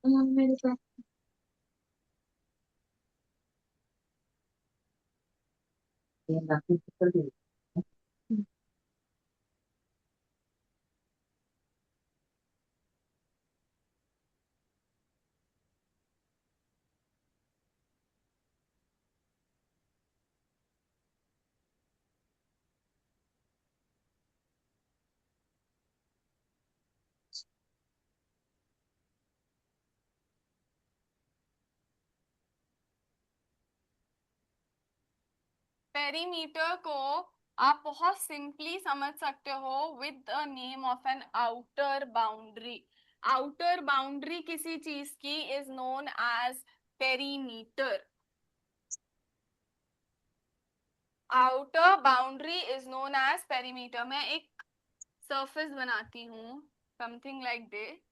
मेरे पास पेरीमीटर को आप बहुत सिंपली समझ सकते हो with the name of an outer boundary. Outer boundary किसी चीज की is known as perimeter. Outer boundary is known as perimeter. मैं एक सरफेस बनाती हूँ, something like this.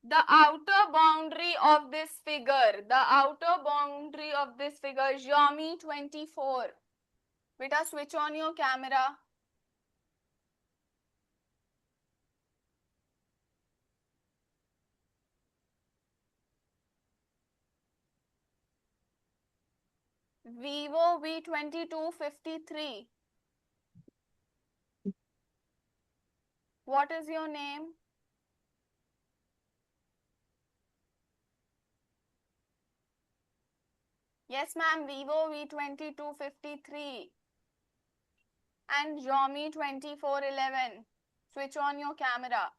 The outer boundary of this figure, the outer boundary of this figure, Xiaomi 24. Beta, switch on your camera. Vivo V2253. What is your name? Yes, ma'am, Vivo V2253 and Xiaomi 2411. Switch on your camera.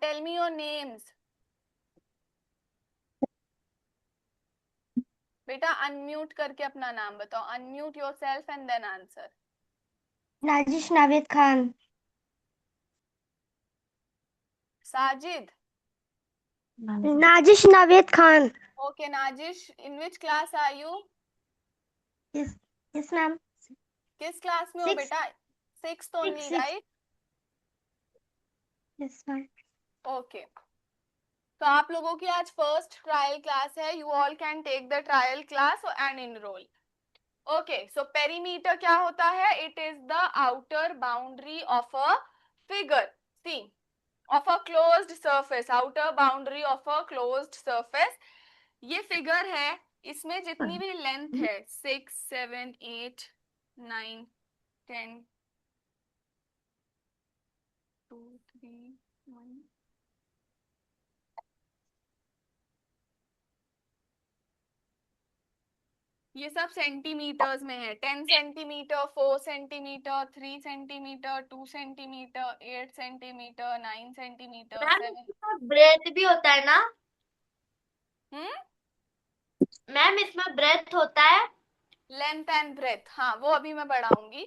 Tell me your names. बेटा unmute करके अपना नाम बताओ. Unmute yourself and then answer. Nazish Naved Khan. Sajid. Nazish Naved Khan. Okay, Najish, in which class are you? Yes, yes, ma'am. किस class में हो Six, बेटा? Sixth only, six. right? Yes, ma'am. Okay. तो आप लोगों की आज फर्स्ट ट्रायल क्लास है. You all can take the trial class and enroll. Okay, so perimeter क्या होता है? It is the outer boundary of a figure. See, of a closed surface. Outer boundary of a closed surface. ये figure है, इसमें जितनी भी length है 6, 7, 8, 9, 10, 2, 3, 1. ये सब सेंटीमीटर्स में है. 10 centimetre, 4 centimetre, 3 centimetre, 2 centimetre, 8 centimetre, 9 centimetre, 7. Breadth भी होता है ना हम्म, मैम? इसमें ब्रेथ होता है. Length and breadth. हाँ, वो अभी मैं बढ़ाऊंगी.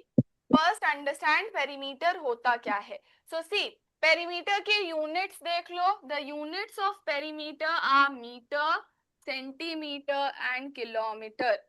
फर्स्ट अंडरस्टैंड पेरीमीटर होता क्या है. सो सी, पेरीमीटर के यूनिट्स देख लो. The units of perimeter are metre, centimetre and kilometre.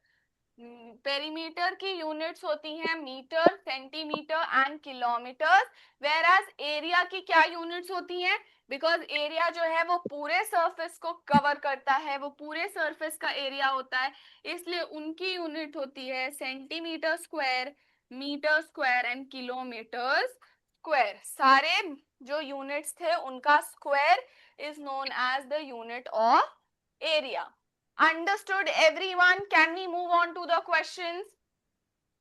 Perimeter की यूनिट्स होती हैं metre, centimetre and kilometre. Whereas area की क्या यूनिट्स होती हैं? बिकॉज एरिया जो है वो पूरे सरफेस को कवर करता है, वो पूरे सरफेस का एरिया होता है, इसलिए उनकी यूनिट होती है centimetre square, metre square and kilometre square. सारे जो यूनिट्स थे उनका square is known as the unit of area. Understood, everyone? Can we move on to the questions?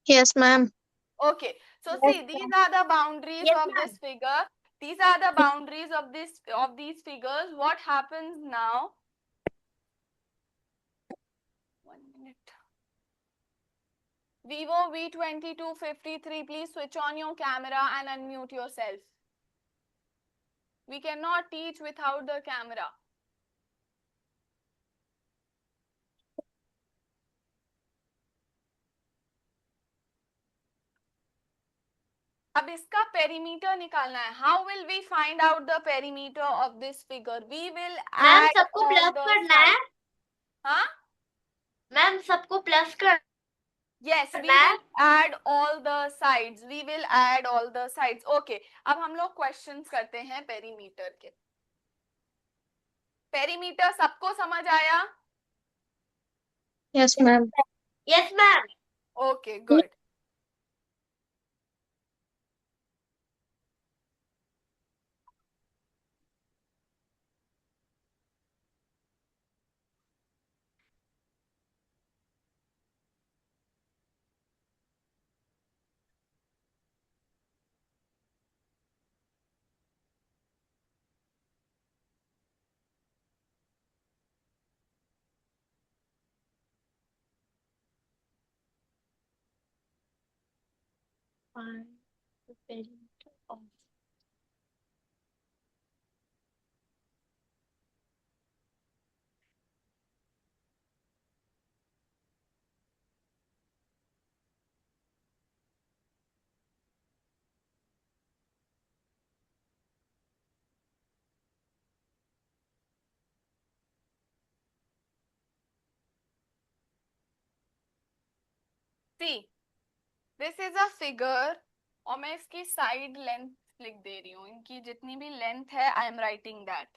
Yes, ma'am. Okay. So Yes, see, these are the boundaries yes, of ma'am. this figure. These are the boundaries of these figures. What happens now? 1 minute. Vivo V2253, please switch on your camera and unmute yourself. We cannot teach without the camera. अब इसका perimeter निकालना है. How will we find out the perimeter of this figure? We will ma'am add सबको all plus the करना है. Sides. हाँ, ma'am सबको plus करना yes, we है. will add all the sides. We will add all the sides. Okay, अब हम लोग क्वेश्चंस करते हैं पेरीमीटर के. पेरीमीटर सबको समझ आया? Yes, ma'am. Yes, ma'am. Okay, good. find the perimeter of see this is a figure और मैं इसकी साइड लेंथ लिख दे रही हूँ. इनकी जितनी भी लेंथ है I am writing that.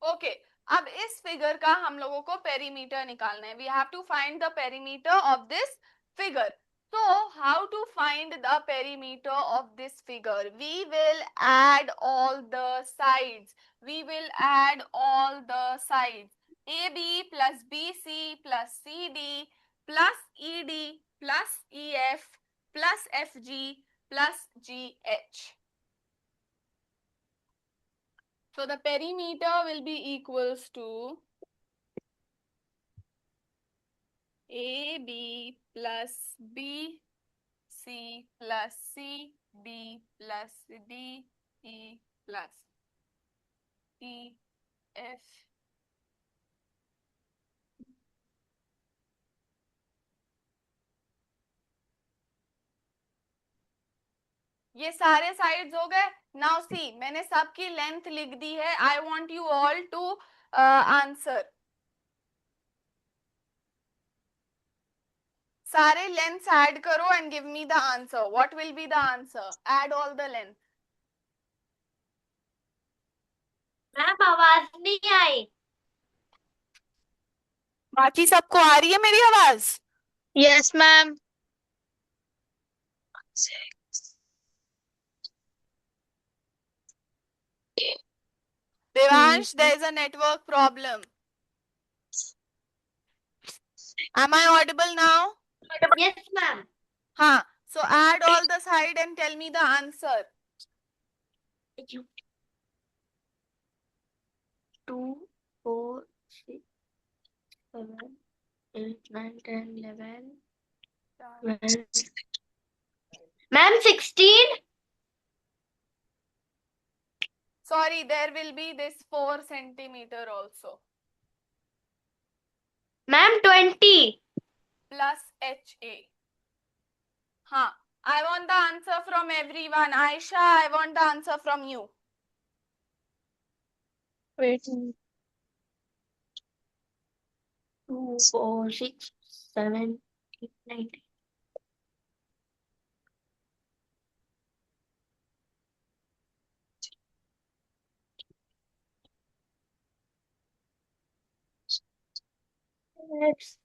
Okay अब इस फिगर का हम लोगों को पेरीमीटर निकालना है. We have to find the perimeter of this figure. So how to find the perimeter of this figure? We will add all the sides. We will add all the sides. AB plus BC plus CD plus ED plus EF plus FG plus GH. So the perimeter will be equals to AB plus BC plus CD plus DE plus EF. ये सारे sides हो गए. Now see मैंने सबकी length लिख दी है. I want you all to answer. सारे लेंथ्स ऐड करो and give me the answer. What will be the answer? Add all the length. Ma'am आवाज नहीं आई. बाकी सबको आ रही है मेरी आवाज? Yes, ma'am. Devansh, there is a network problem. Am I audible now? Yes, ma'am. हाँ. So add all the side and tell me the answer. 2, 4, 6, 7, 8, 9, 10, 11, 12. Ma'am, 16. Sorry, there will be this 4 centimeter also. Ma'am, 20. Plus HA. हाँ. I want the answer from everyone. Aisha, I want the answer from you. Wait. 2, 4, 6, 7, 8, 9. Let's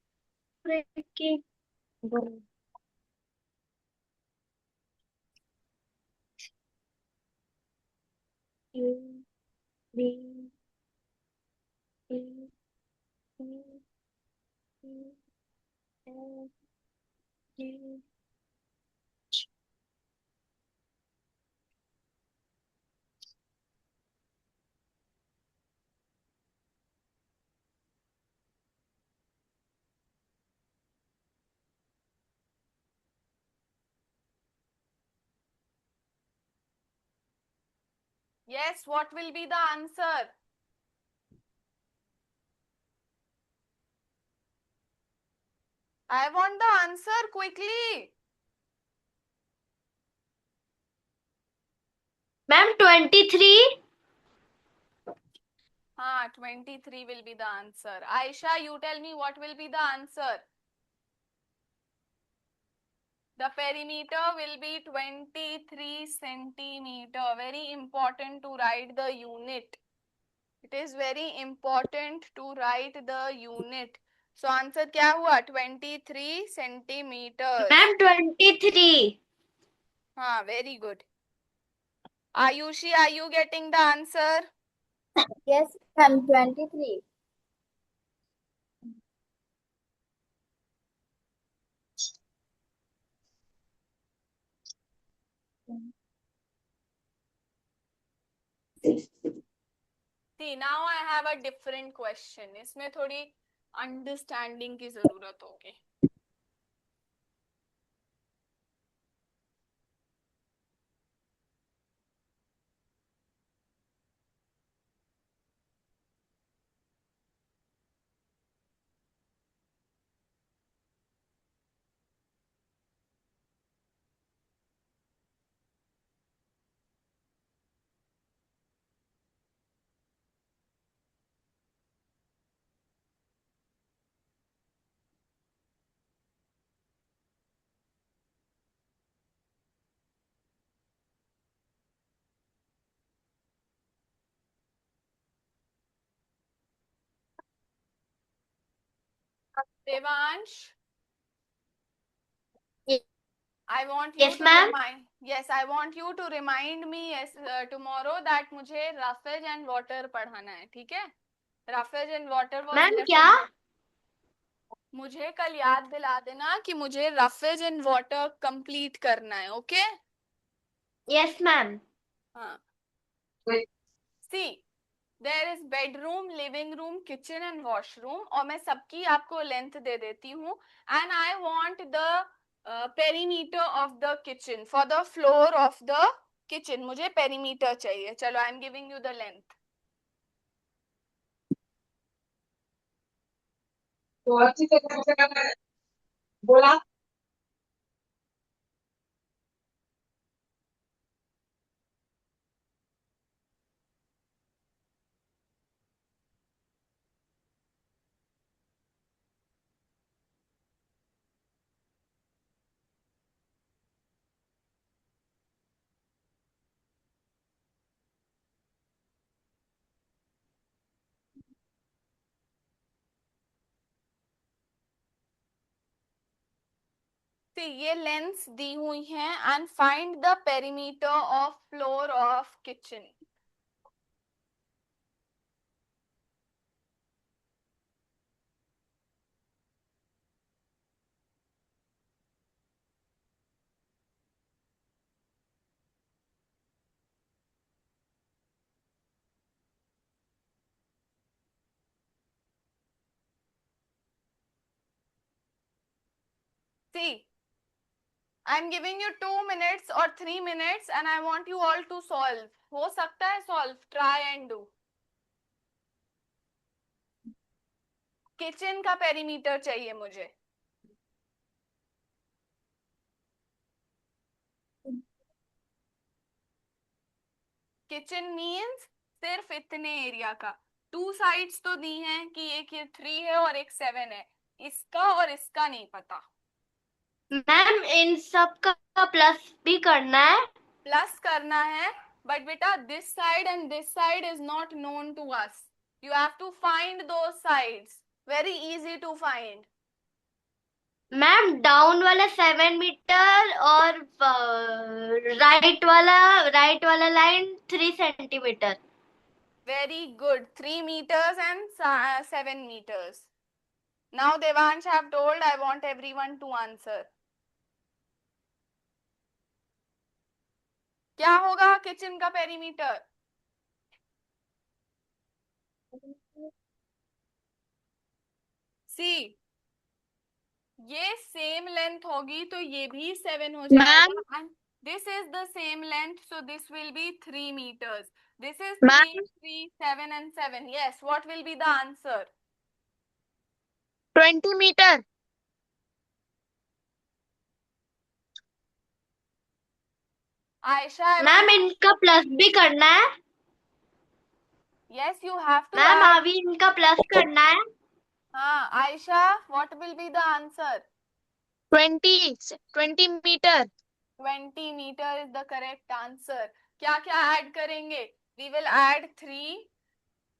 freaking go. U, B, C, D, E, F, G. Yes, what will be the answer? I want the answer quickly. Ma'am, 23. 23 will be the answer. Aisha, you tell me what will be the answer. The perimeter will be 23 centimeter. Very important to write the unit. It is very important to write the unit. So answer क्या हुआ? 23 centimeters. Ma'am, 23. हाँ, very good. Ayushi, are you getting the answer? Yes, ma'am. 23. See, now I have a different question. इसमें थोड़ी understanding की जरूरत होगी. Devansh, I want you Yes, to ma'am. remind. Yes, I want you to remind me tomorrow that मुझे roughage and water पढ़ाना है, ठीक है? Roughage and water was ma'am left क्या? in the. मुझे कल याद दिला देना कि मुझे roughage and water complete करना है, okay? Yes, ma'am. हाँ. See, there is bedroom, living room, kitchen and washroom. और मैं सबकी आपको length दे देती हूँ. And I want the perimeter of the kitchen for the floor of the kitchen. मुझे perimeter चाहिए. चलो, I am giving you the length. तो अच्छी से कैसे करना है बोला. See, ये lengths दी हुई हैं and find the perimeter of floor of kitchen. See, I'm giving you 2 minutes or 3 minutes and I want you all to solve. हो सकता है solve. Try and do. Kitchen का पेरीमीटर चाहिए मुझे. किचन मीन्स सिर्फ इतने एरिया का. 2 sides तो दी हैं कि एक ये 3 है और एक 7 है. इसका और इसका नहीं पता. मैम इन सब का प्लस भी करना है. प्लस करना है, बट बेटा this side and this side is not known to us. You have to find those sides. Very easy to find. Ma'am down वाला 7 मीटर और राइट वाला line 3 centimetre. Very good. 3 meters and 7 meters. Now Devansh have told, I want everyone to answer. क्या होगा kitchen का perimeter? सी, ये same length होगी तो ये भी 7 हो जाएगा. And this is the same length, so this will be 3 meters. This is 3, Ma'am. 3, 7 and 7. Yes, what will be the answer? 20 meter. Aisha, ma'am इनका प्लस भी करना है. yes, you have to ma'am add. अभी इनका plus करना है. हाँ, Aisha, what will be the answer? 20 meter. 20 meter is the correct answer. क्या क्या ऐड करेंगे? We will add 3,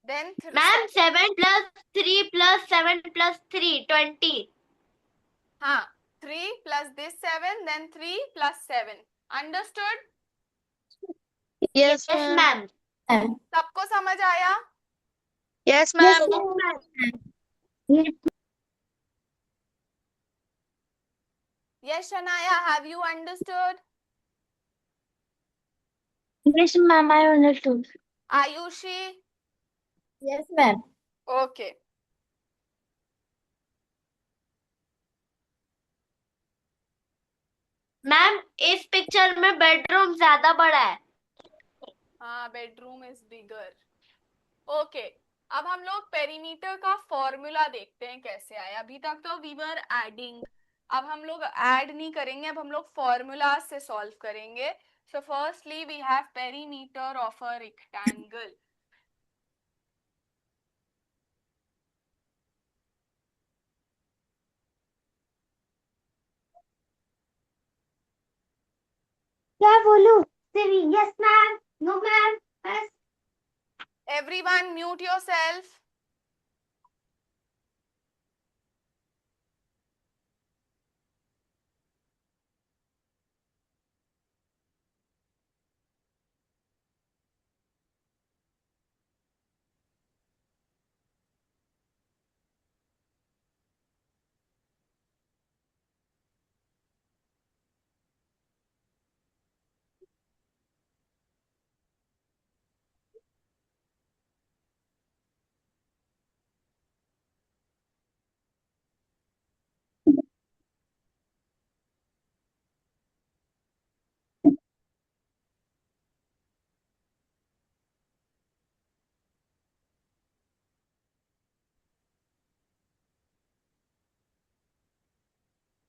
then ma'am 7 plus 3 plus 7 plus 3 20. हाँ, 3 plus this 7, then 3 plus 7. Understood? Yes, Yes, ma'am. ma'am. सबको समझ आया? Yes, Yes, ma'am. ma'am. Yes, Shania, have you understood? Yes, ma'am. I understood. Ayushi? Yes, ma'am. Okay. Ma'am इस picture में bedroom ज्यादा बड़ा है. हाँ, बेडरूम इज बिगर. ओके, अब हम लोग पेरीमीटर का फॉर्मूला देखते हैं कैसे आया. अभी तक तो वी वर एडिंग, अब हम लोग ऐड नहीं करेंगे, अब हम लोग फॉर्मूला से सॉल्व करेंगे. So firstly we have perimeter of a rectangle. क्या बोलूं? सिरी. Yes ma'am. No ma'am. बस. Everyone mute yourself.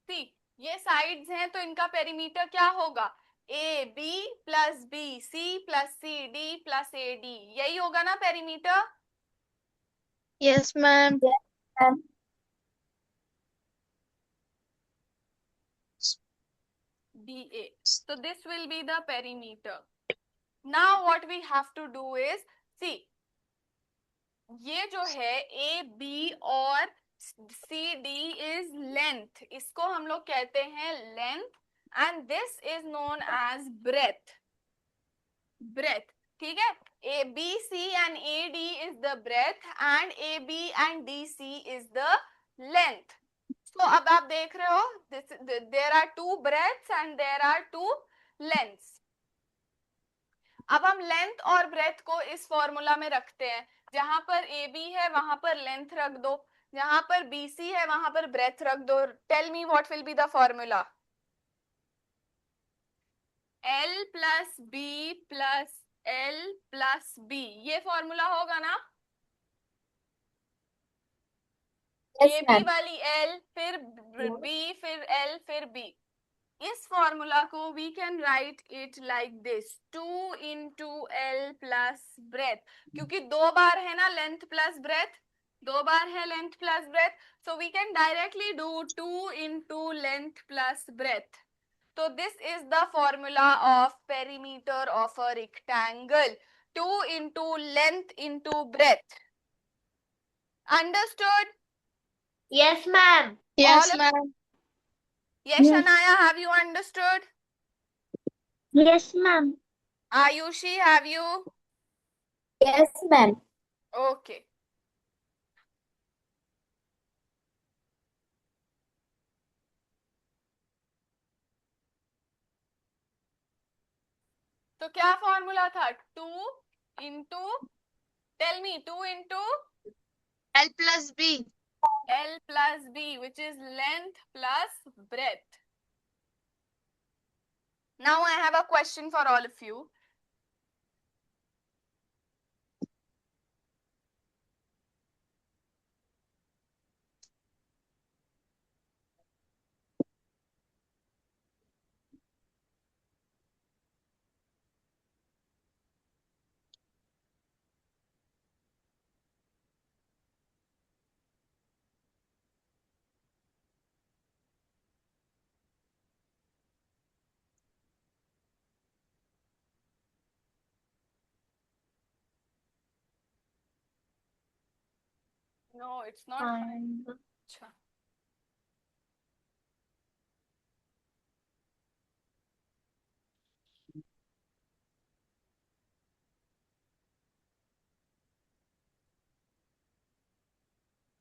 सी, ये साइड्स हैं तो इनका पेरीमीटर क्या होगा? A B plus B C plus C D plus A D, यही होगा ना perimeter? Yes, ma'am. D A. So this will be the perimeter. Now what we have to do is, see, ये जो है A B और C D is length, इसको हम लोग कहते हैं length, and this is known as breadth. Breadth, ठीक है. A B C and A D is the breadth and A B and D C is the length. तो अब आप देख रहे हो, there are two breadths and there are two lengths. अब हम लेंथ और ब्रेथ को इस फॉर्मूला में रखते हैं. जहां पर ए बी है वहां पर लेंथ रख दो, जहां पर बी सी है वहां पर ब्रेथ रख दो. Tell me what will be the formula? L plus B plus L plus B, ये फॉर्मूला होगा ना? ए बी वाली एल, फिर बी, फिर एल, फिर बी. इस फॉर्मूला को we can write it like this, 2 into L plus breadth, क्योंकि दो बार है ना लेंथ प्लस ब्रेथ, दो बार है length plus breadth, so we can directly do 2 into length plus breadth. So this is the formula of perimeter of a rectangle, 2 into length into breadth. Understood? Yes, ma'am. Yes, All of, ma'am. yes, Shanaya, have you understood? Yes, ma'am. Ayushi, have you? Yes, ma'am. Okay. तो क्या formula था? 2 into, tell me, 2 into L plus B. L plus B, which is length plus breadth. Now I have a question for all of you. No, it's not fine. अच्छा.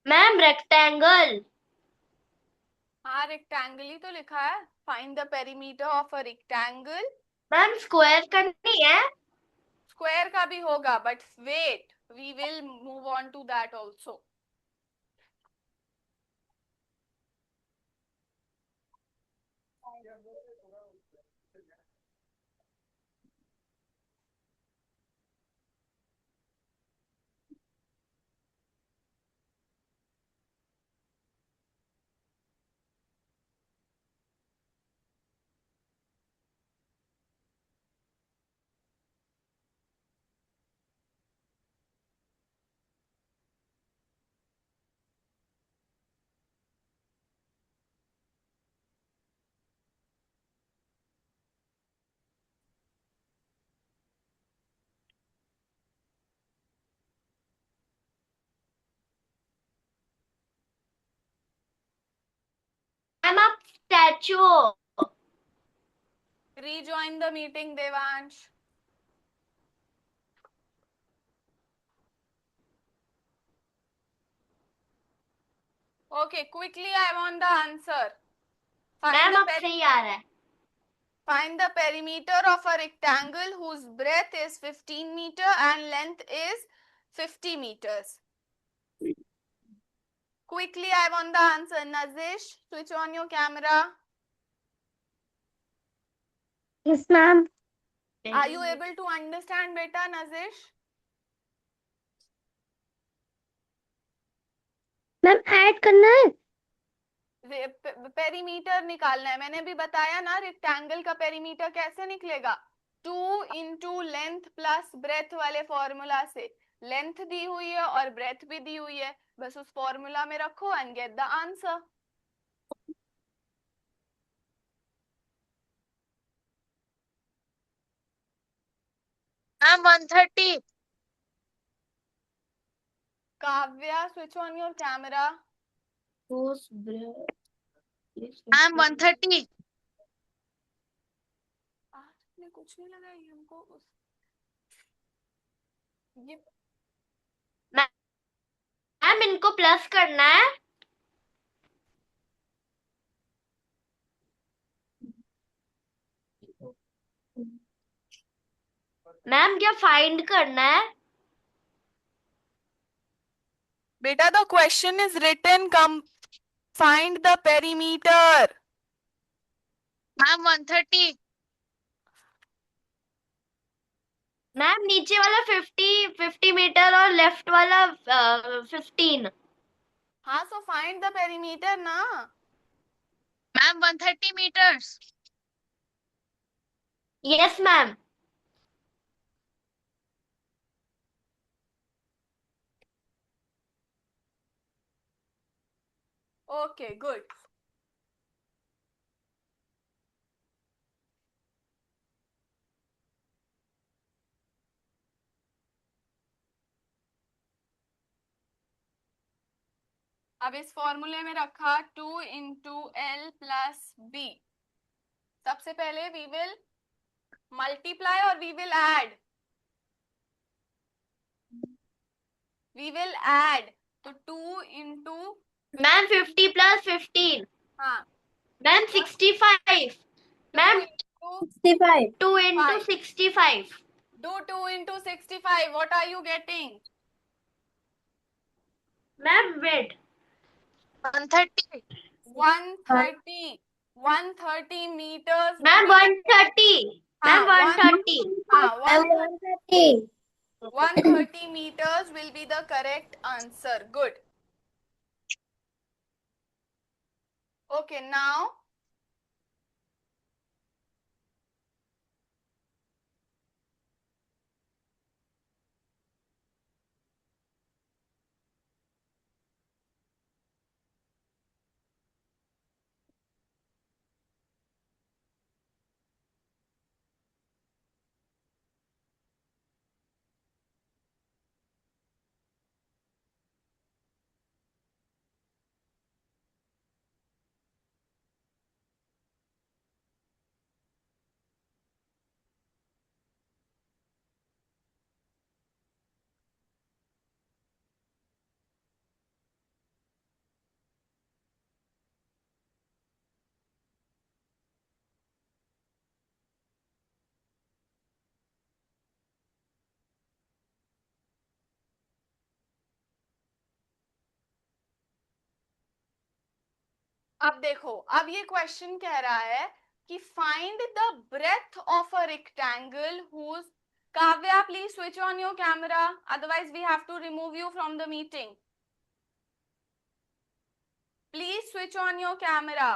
Ma'am rectangle. हाँ rectangle ही तो लिखा है. Find the perimeter of a rectangle. Ma'am square करनी है. Square का भी होगा but wait, we will move on to that also. Ma'am आप स्टैचू हो. Rejoin the meeting, Devansh. Okay, quickly I want the answer. Ma'am आप सही आ रहा है. Find the perimeter of a rectangle whose breadth is 15 meter and length is 50 meters. Quickly I want the answer. Nazish, switch on your camera. Yes, ma'am. Are you able to understand beta, Nazish? Ma'am add करना है. Perimeter निकालना है. मैंने भी बताया ना rectangle का perimeter कैसे निकलेगा. 2 इंटू लेंथ प्लस ब्रेथ वाले फॉर्मूला से. लेंथ दी हुई है और ब्रेथ भी दी हुई है, बस उस फॉर्मूला में रखो and get the answer. Ma'am 130. Kavya, switch on your camera. Ma'am 130. आपने कुछ नहीं लगाई हमको ये. मैम इनको प्लस करना है. मैम क्या फाइंड करना है. बेटा the question is written. Come find the perimeter. Ma'am 130. Ma'am नीचे वाला 50 मीटर और लेफ्ट वाला 15. हाँ, सो फाइंड द पेरीमीटर ना. Ma'am 130 meters. Yes ma'am. Okay good. अब इस फॉर्मूले में रखा 2 इंटू एल प्लस बी. सबसे पहले वी विल मल्टीप्लाई और वी विल ऐड. तो 2 इंटू. Ma'am 50 plus 15. हाँ, ma'am 65. Ma'am 65. 2 into 65. do 2 into 65. What are you getting? Ma'am wait. 130. 130. 130 meters. Ma'am 130. Ma'am 130. हाँ, 130. 130 meters will be the correct answer. Good. Okay, now अब देखो, अब ये question कह रहा है कि find the breadth of a rectangle whose, Kavya please switch on your camera, otherwise we have to remove you from the meeting. Please switch on your camera.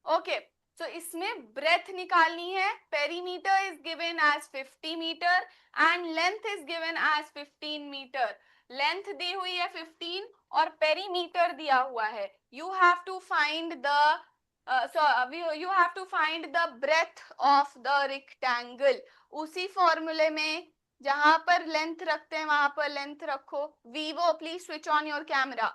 Okay, so इसमें breadth निकालनी है. Perimeter is given as 50 metre and length is given as 15 metre. Length दी हुई है 15 और perimeter दिया हुआ है. You have to find the you have to find the breadth of the rectangle. उसी फॉर्मूले में जहां पर लेंथ रखते हैं वहां पर लेंथ रखो. Vivo please switch on your camera.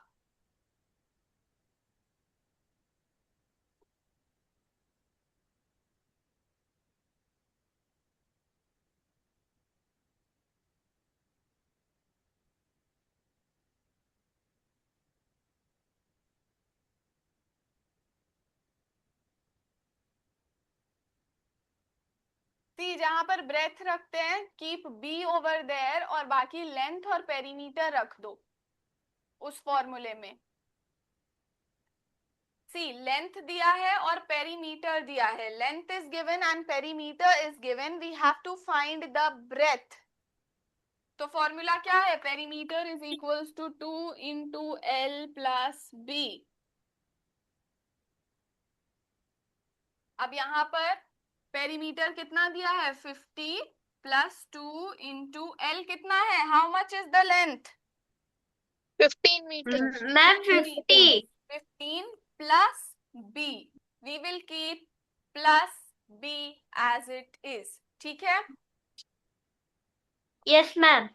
See, जहां पर ब्रेथ रखते हैं कीप बी ओवर देयर और बाकी लेंथ और पेरीमीटर रख दो उस फॉर्मूले में. सी, लेंथ दिया है और पेरीमीटर दिया है. Length is given and perimeter is given. We have to find the breadth. तो फॉर्मूला क्या है? Perimeter is equals to 2 into L plus B. अब यहां पर पेरीमीटर कितना दिया है? 50 प्लस 2 इंटू एल कितना है? How much is the length? 15 meters. Ma'am 50. 15 plus b. We will keep plus b as it is. ठीक है? Yes ma'am.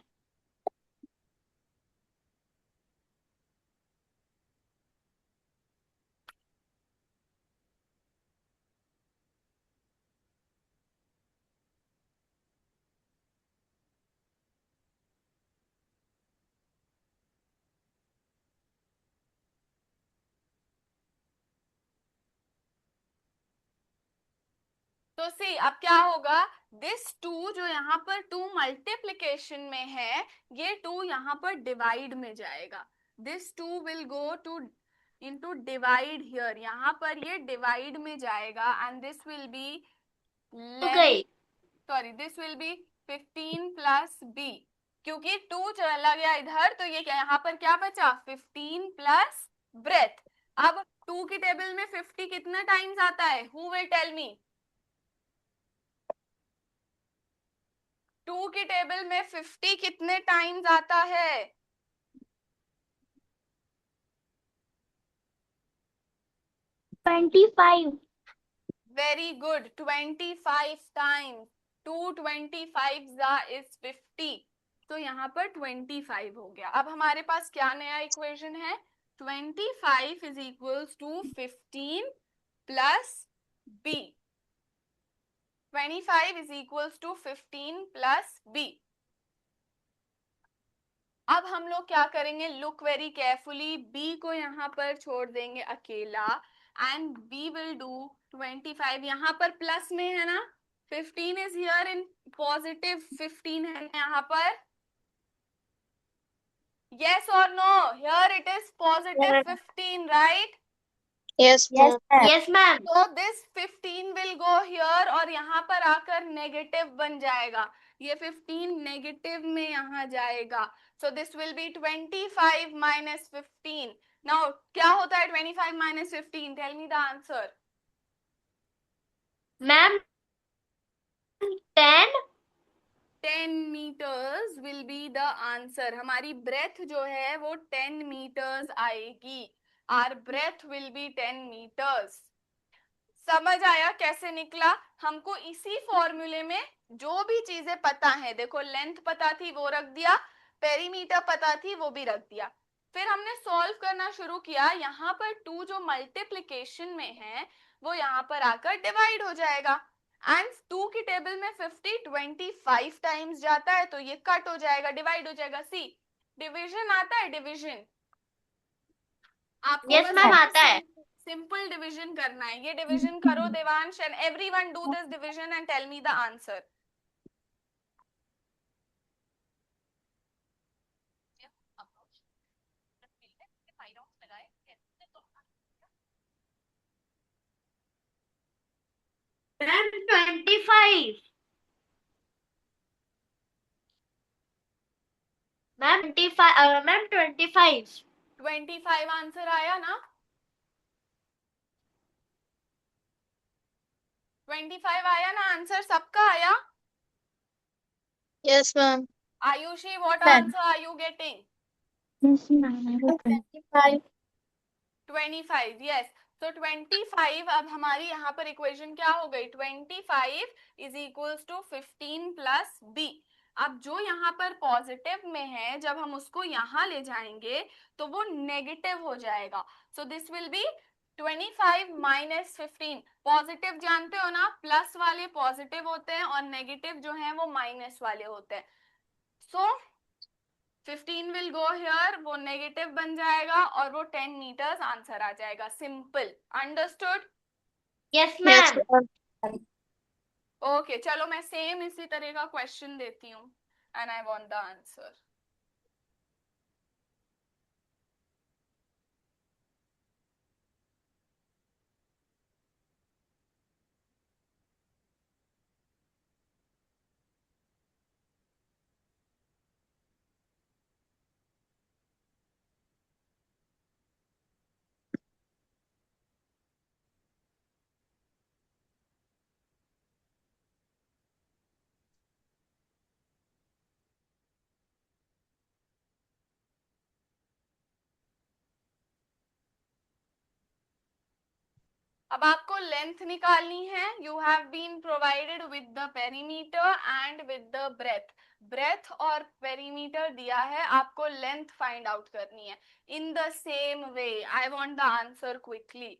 तो सी, अब क्या होगा? दिस 2 जो यहाँ पर 2 मल्टीप्लिकेशन में है, ये 2 यहाँ पर डिवाइड में जाएगा. This 2 will go to into divide here. यहाँ पर ये डिवाइड में जाएगा एंड दिस विल बी गई. Sorry, this will be 15 plus b. क्योंकि 2 चला गया इधर तो ये क्या, यहाँ पर क्या बचा? 15 प्लस ब्रेथ. अब 2 की टेबल में 50 कितना टाइम्स आता है? Who will tell me? 2 की टेबल में 50 कितने टाइम्स आता है? 25. Very good, 25 times. 2 25 इज 50. तो यहाँ पर 25 हो गया. अब हमारे पास क्या नया इक्वेशन है? 25 is equals to 15 plus b. 25 is equals to 15 plus b. अब हम लोग क्या करेंगे? Look very carefully. b को यहाँ पर छोड़ देंगे अकेला एंड we will do 25. यहाँ पर प्लस में है ना? 15 is here in positive 15 है यहाँ पर. Yes or no? Here it is positive 15, right? Yes, ma'am. Yes ma'am. So this 15 will go here और यहाँ पर आकर नेगेटिव बन जाएगा. ये 15 नेगेटिव में यहाँ जाएगा. So this will be 25 minus 15. Now क्या होता है 25 minus 15? Tell me the answer. Ma'am 10. 10 meters will be the answer. हमारी breadth जो है वो 10 meters आएगी. Our breadth will be 10 meters. समझ आया कैसे निकला? हमको इसी फॉर्मूले में जो भी चीजें पता है, देखो लेंथ पता थी वो रख दिया, पेरीमीटर पता थी वो भी रख दिया. फिर हमने सॉल्व करना शुरू किया. यहाँ पर 2 जो मल्टीप्लिकेशन में है वो यहाँ पर आकर डिवाइड हो जाएगा एंड 2 की टेबल में 50 25 टाइम्स जाता है तो ये कट हो जाएगा, डिवाइड हो जाएगा. सी, डिवीजन आता है? डिवीजन आपको यस मैम आता है. सिंपल डिवीजन करना है. ये डिवीजन करो Devansh and everyone do this division and tell me the answer. 25. Ma'am 25, ma'am 25. 25 answer आया ना? 25 आया ना आंसर? सबका आया? Yes, ma'am. Ayushi, what Ma'am. answer are you getting? 25. 25, yes. तो 25, अब हमारी यहाँ पर इक्वेशन क्या हो गई? 25 is equals to 15 plus B. अब जो यहाँ पर पॉजिटिव में है, जब हम उसको यहाँ ले जाएंगे तो वो नेगेटिव हो जाएगा. So this will B 25 minus 15. Positive जानते हो ना, प्लस वाले पॉजिटिव होते हैं और नेगेटिव जो है वो माइनस वाले होते हैं. सो 15 विल गो हियर, वो नेगेटिव बन जाएगा और वो 10 मीटर्स आंसर आ जाएगा. Simple. Understood? Yes Yes, ma'am. ma'am. Okay, चलो मैं सेम इसी तरह का क्वेश्चन देती हूँ and I want the answer. अब आपको लेंथ निकालनी है. You have been provided with the perimeter and with the breadth. Breadth और पेरीमीटर दिया है, आपको लेंथ फाइंड आउट करनी है. In the same way I want the answer quickly.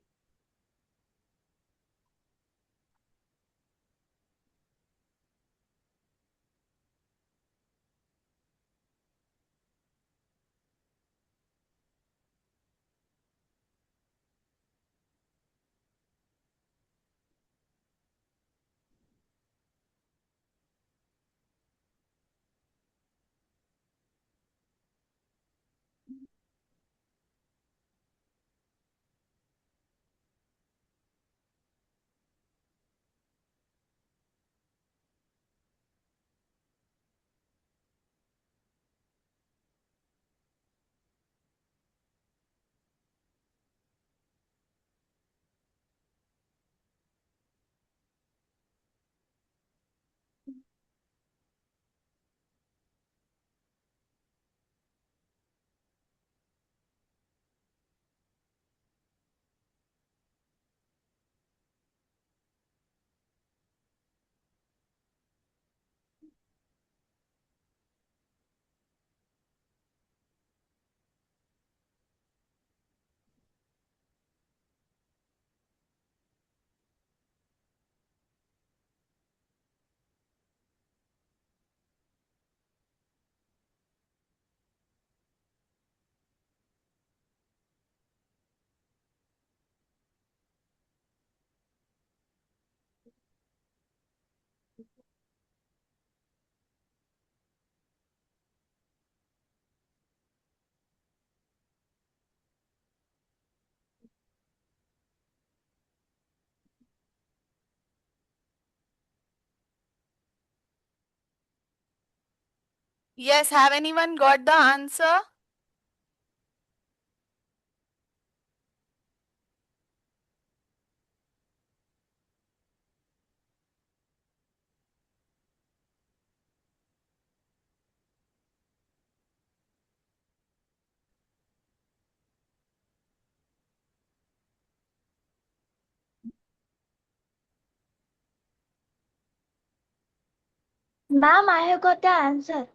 Yes, have anyone got the answer? Ma'am, I have got the answer.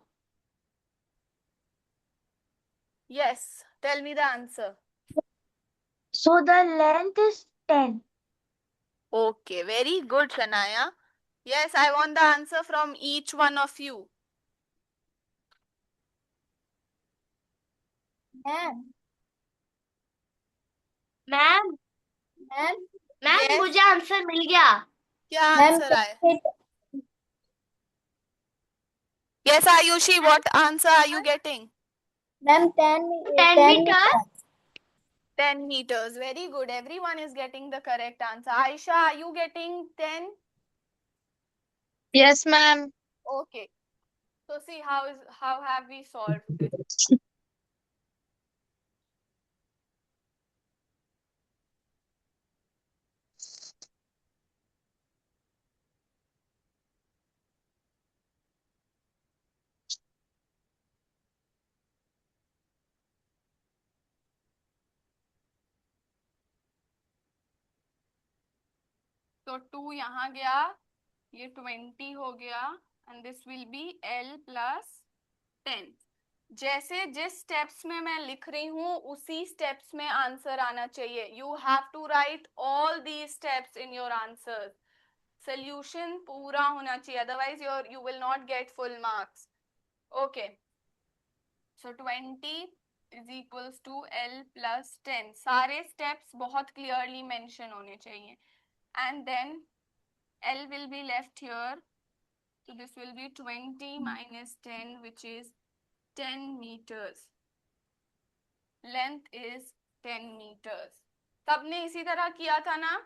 Yes, tell me the answer. So the length is 10. Okay, very good, Shanaya. Yes, I want the answer from each one of you. Ma'am. Ma'am Ma'am. Ma'am Yes. मुझे answer मिल गया. क्या Ma'am, answer आया? Yes, Ayushi, what answer are you getting? Ma'am, 10 10 meters. 10 meters. Very good. Everyone is getting the correct answer. Aisha, are you getting 10? Yes, ma'am. Okay. So see how have we solved this? तो 2 यहाँ गया, ये 20 हो गया, and this will B L plus 10. जैसे जिस steps में मैं लिख रही हूँ उसी स्टेप्स में आंसर आना चाहिए. You have to write all the steps in your answer. Solution पूरा होना चाहिए, otherwise you will not get full marks. Okay, so 20 is equals to L plus 10. सारे स्टेप्स बहुत क्लियरली मेंशन होने चाहिए. And then L will be left here, so this will be 20 minus 10, which is 10 meters. Length is 10 meters. सबने इसी तरह किया था ना?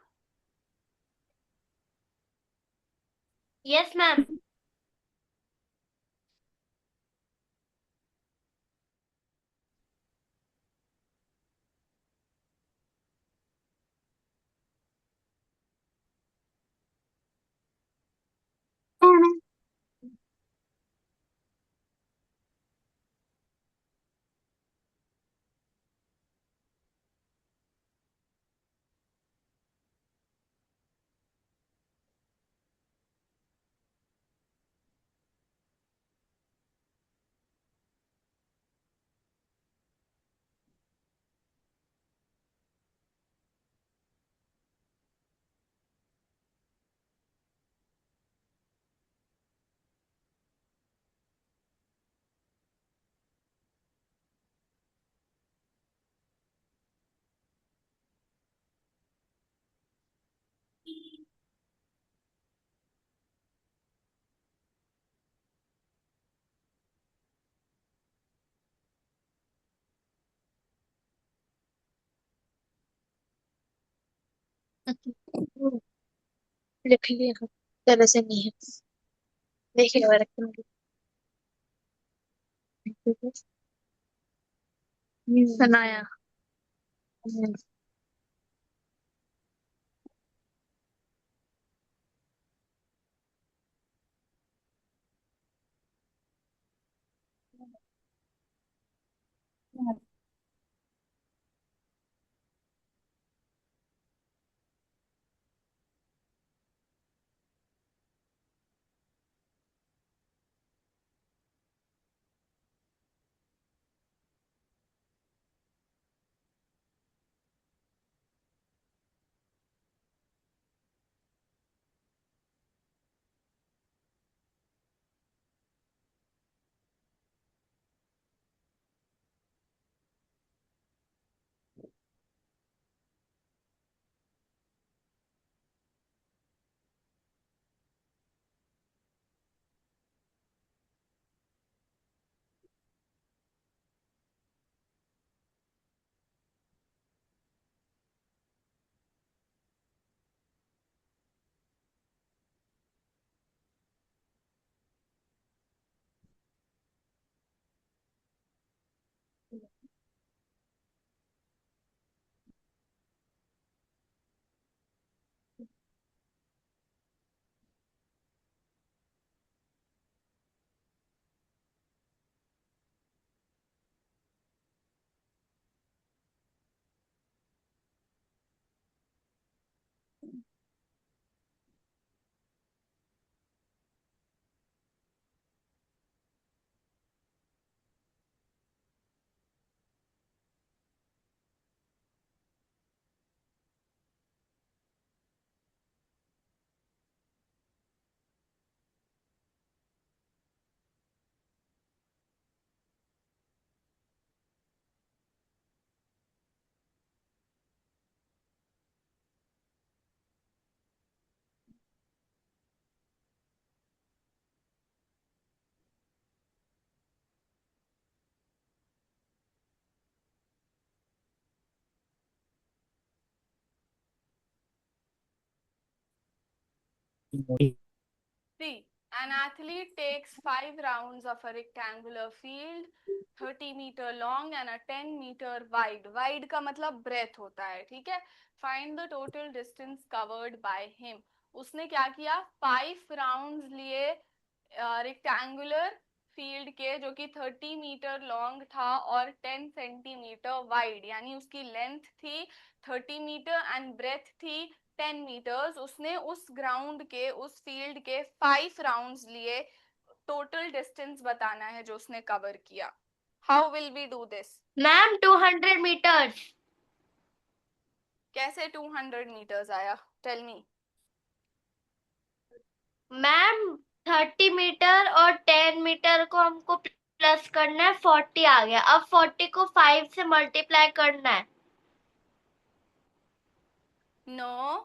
Yes, ma'am. लिख लिया तरह से नहीं है, देख लिया रखेंगे। बनाया। See, An athlete takes 5 rounds of a rectangular field 30 meter long and a 10 meter wide. Wide का मतलब breadth होता है, ठीक है. Find the total distance covered by him. उसने क्या किया, 5 rounds लिए rectangular फील्ड के, जो कि 30 मीटर लॉन्ग था और 10 सेंटीमीटर वाइड, यानी उसकी लेंथ थी 30 मीटर एंड ब्रेथ थी 10 मीटर्स. उसने उस ग्राउंड के, उस फील्ड के 5 राउंड्स लिए. टोटल डिस्टेंस बताना है जो उसने कवर किया. How will we do this? Ma'am 200 metres. कैसे 200 मीटर्स आया? Tell me. मैम 30 मीटर और 10 मीटर को हमको प्लस करना है, 40 आ गया. अब 40 को 5 से मल्टीप्लाई करना है. नो,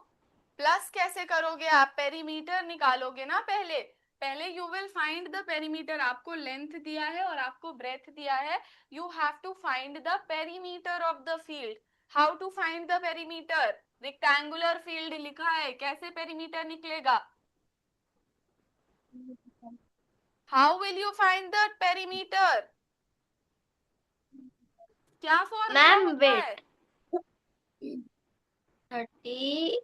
प्लस कैसे करोगे आप? पेरीमीटर निकालोगे ना पहले. पहले you will find the perimeter. आपको लेंथ दिया है और आपको ब्रेथ दिया है. You have to find the perimeter of the field. How to find the perimeter? Rectangular field लिखा है, कैसे पेरीमीटर निकलेगा? How will you find the perimeter? क्या फॉर्मूला मैम होता है? Wait, 30.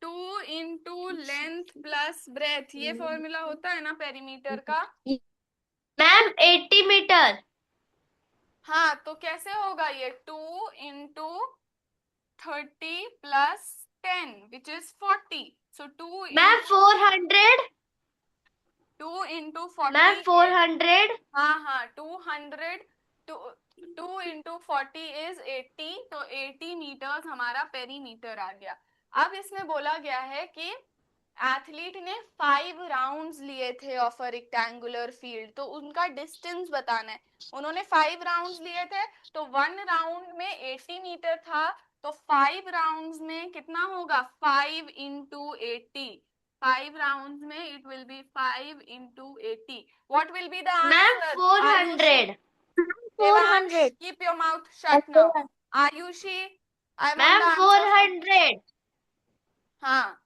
2 into length plus breadth, ये फॉर्मूला होता है ना पेरीमीटर का. Ma'am 80 metre. हाँ, तो कैसे होगा ये? 2 into 30 plus 10 which is 40. So 2 ma'am 400. 2 into 40. Ma'am 400. हाँ 200. 2 इंटू 40 इज 80. तो 80 मीटर्स हमारा पेरीमीटर आ गया. अब इसमें बोला गया है कि एथलीट ने 5 राउंड्स लिए थे ऑफ अ रेक्टेंगुलर फील्ड, तो उनका डिस्टेंस बताना है. उन्होंने 5 राउंड्स लिए थे, तो 1 राउंड में 80 मीटर था. तो 5 राउंड्स में कितना होगा? 5 इंटू 80. 5 राउंड्स में it will be 5 into 80. What will be the ma'am answer? 400. 400. Keep your mouth shut now. Ayushi, I want ma'am the answer. 400. हाँ,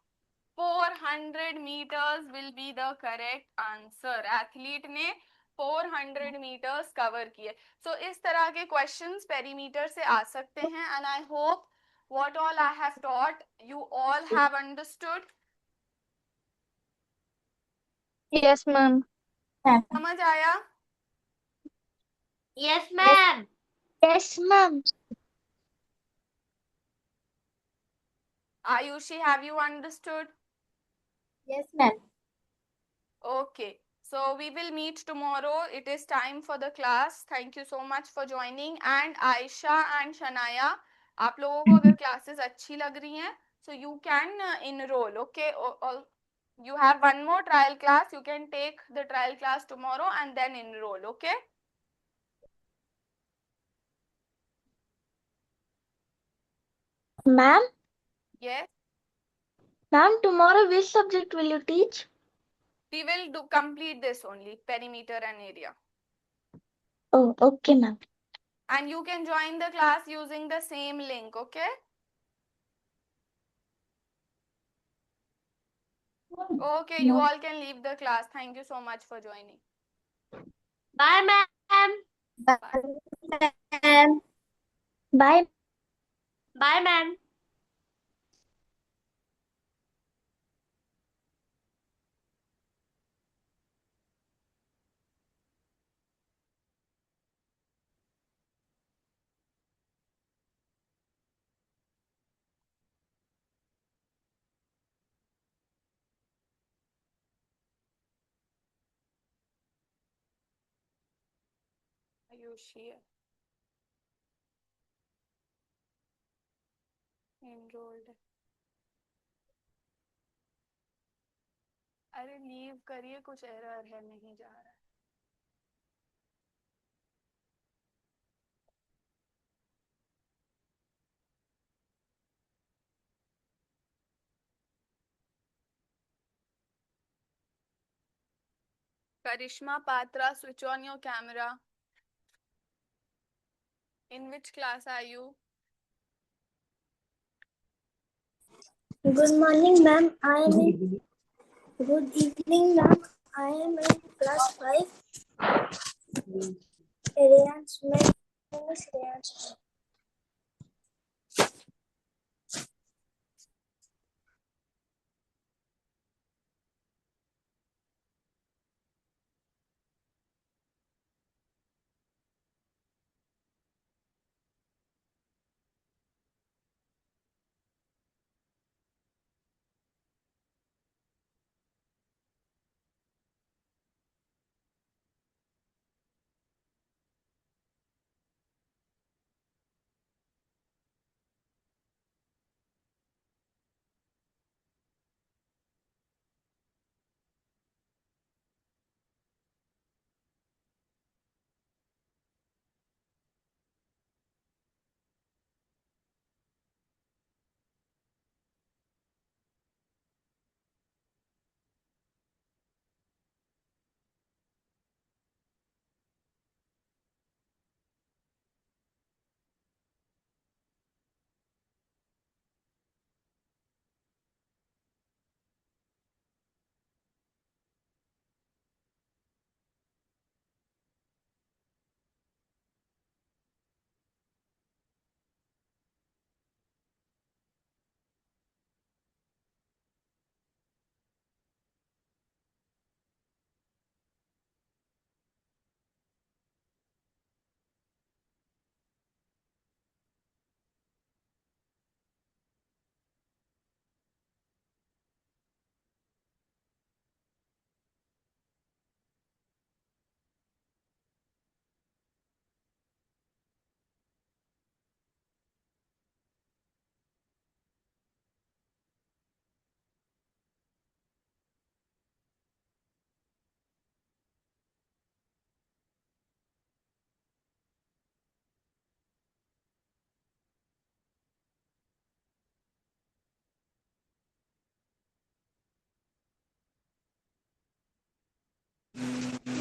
400 meters will be the correct answer. Athlete ने 400 meters cover किए. So इस तरह के questions perimeter से आ सकते हैं. And I hope what all I have taught you all have understood. Yes, ma'am. समझ आया? Yes ma'am. Yes, ma'am. Ayushi, have you understood? Yes, ma'am. Okay. So we will meet tomorrow. It is time for the class. Thank you so much for joining. And Aisha and Shanaya, आप लोगों को अगर classes अच्छी लग रही हैं, so you can enroll. Okay. You have one more trial class. You can take the trial class tomorrow and then enroll. Okay. Ma'am, Yes. ma'am, tomorrow which subject will you teach? We will do complete this only, perimeter and area. Oh, okay, ma'am. And you can join the class using the same link. Okay. Okay, you all can leave the class. Thank you so much for joining. Bye ma'am. Ma'am. Bye. Bye ma'am. Ayushi. Enrolled. अरे leave करिए, कुछ error है, नहीं जा रहा है. Karishma Patra, switch on your camera. In which class are you? Good morning, ma'am. I am in Good evening, ma'am. I am in class 5. Riyans, my name is Riyans.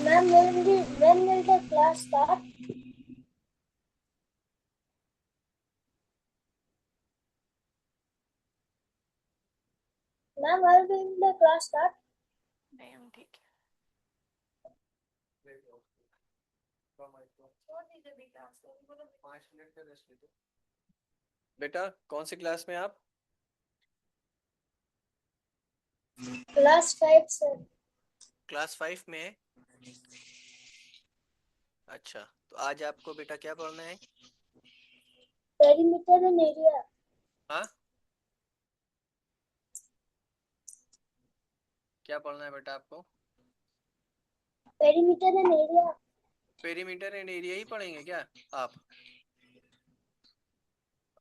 Ma'am, when will the class start? Ma'am, when will the class start? Time ठीक है। बेटा कौन सी class में आप? Class 5, sir. Class 5 में है? अच्छा, तो आज आपको बेटा क्या पढ़ना है? Perimeter and area. हाँ, क्या पढ़ना है बेटा आपको? Perimeter and area. Perimeter and area ही पढ़ेंगे क्या आप?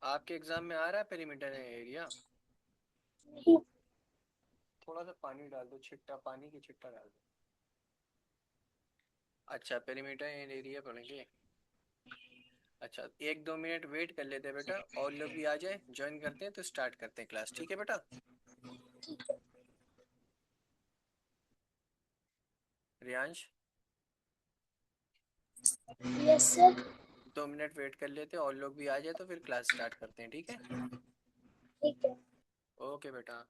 आपके एग्जाम में आ रहा है पेरीमीटर एंड एरिया? थोड़ा सा पानी डाल दो, छिट्टा पानी की छिट्टा डाल दो। अच्छा, पेरीमीटर एंड एरिया पढ़ेंगे। अच्छा, 1-2 मिनट वेट कर लेते हैं बेटा, और लोग भी आ जाए, ज्वाइन करते हैं तो स्टार्ट करते हैं क्लास। ठीक है बेटा? Riyansh, Yes, sir. 2 minute wait कर लेते हैं और लोग भी आ जाए तो फिर क्लास स्टार्ट करते हैं। ठीक है? ठीक है। ओके बेटा।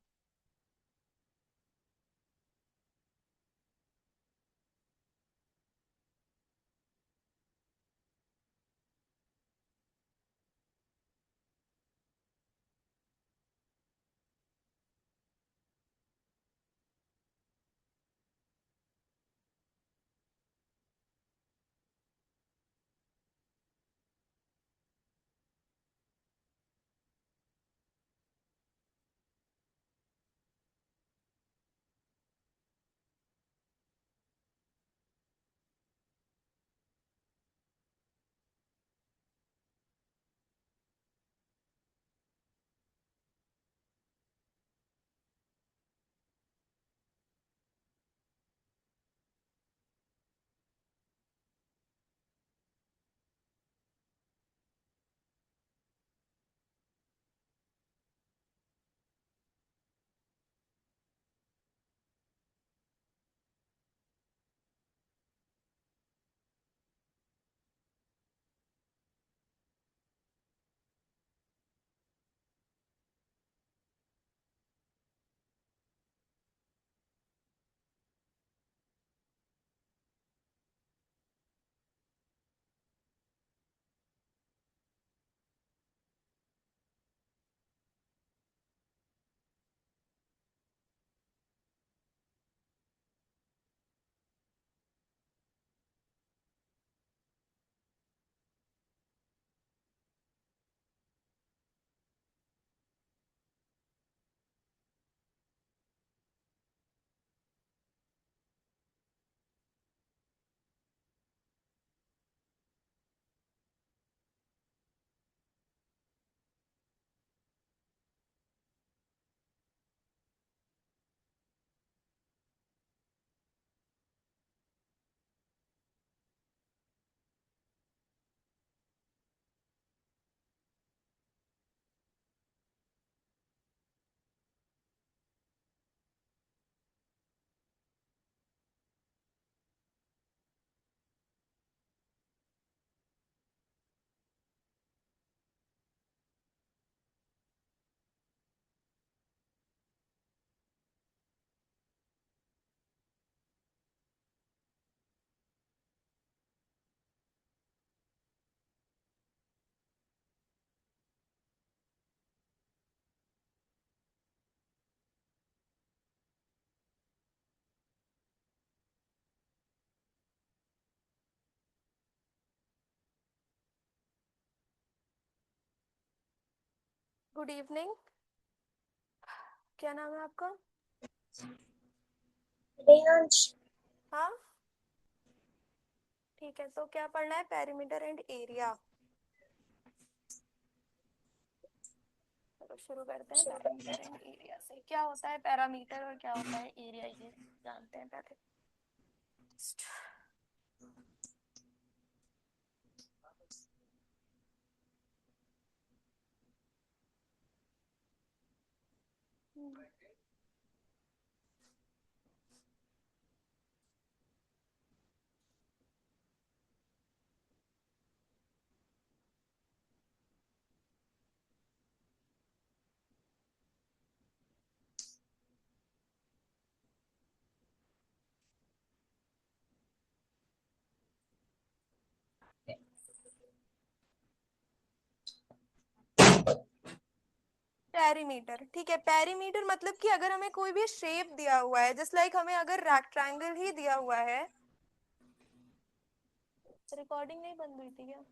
गुड इवनिंग, क्या नाम है आपका? रेंज हाँ ठीक है, तो क्या पढ़ना है? Perimeter and area. चलो शुरू करते हैं पैरामीटर एंड एरिया से। क्या होता है पैरामीटर और क्या होता है एरिया, ये जानते हैं पहले। पेरीमीटर, ठीक है। पेरीमीटर मतलब कि अगर हमें कोई भी शेप दिया हुआ है, जस्ट लाइक हमें अगर रेक्टेंगल ही दिया हुआ है। रिकॉर्डिंग नहीं बंद हुई थी क्या?